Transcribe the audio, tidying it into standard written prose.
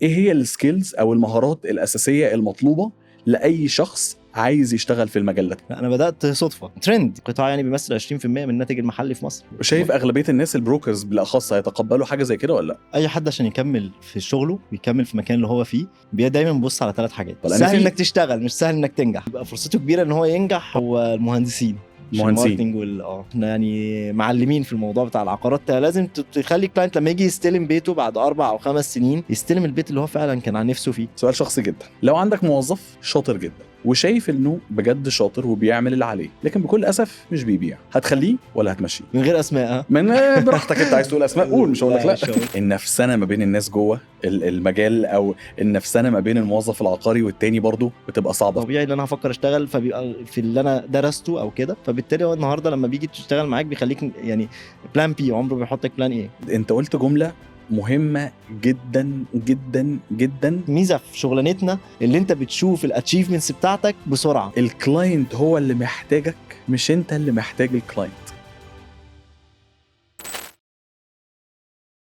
ايه هي السكيلز او المهارات الاساسيه المطلوبه لاي شخص عايز يشتغل في المجال ده؟ انا بدات صدفه ترند قطاع يعني بيمثل 20% من الناتج المحلي في مصر. شايف اغلبيه الناس البروكرز بالاخص هيتقبلوا حاجه زي كده ولا لا؟ اي حد عشان يكمل في شغله ويكمل في المكان اللي هو فيه دايما بيبص على 3 حاجات. طب أنا سهل في- انك تشتغل، مش سهل انك تنجح. يبقى فرصته كبيره ان هو ينجح هو المهندسين، مش مهندسين. الماركتنج احنا يعني معلمين في الموضوع بتاع العقارات. لازم تخلي الكلاينت لما يجي يستلم بيته بعد 4 أو 5 سنين يستلم البيت اللي هو فعلا كان عن نفسه فيه. سؤال شخصي جدا، لو عندك موظف شاطر جدا وشايف انه بجد شاطر وبيعمل اللي عليه لكن بكل اسف مش بيبيع، هتخليه ولا هتمشيه؟ من غير اسماء. من براحتك، انت عايز تقول اسماء قول، مش هقول لك لا. مش هقول. النفسنه ما بين الناس جوه المجال او النفسنه ما بين الموظف العقاري والتاني برضو بتبقى صعبه. طبيعي ان انا هفكر اشتغل فبيبقى في اللي انا درسته او كده، فبالتالي هو النهارده لما بيجي تشتغل معاك بيخليك يعني بلان بي، عمره بيحطك بلان ايه. انت قلت جمله مهمه جدا جدا جدا، ميزه في شغلانتنا اللي انت بتشوف الاتشيفمنتس بتاعتك بسرعه. الكلاينت هو اللي محتاجك مش انت اللي محتاج الكلاينت.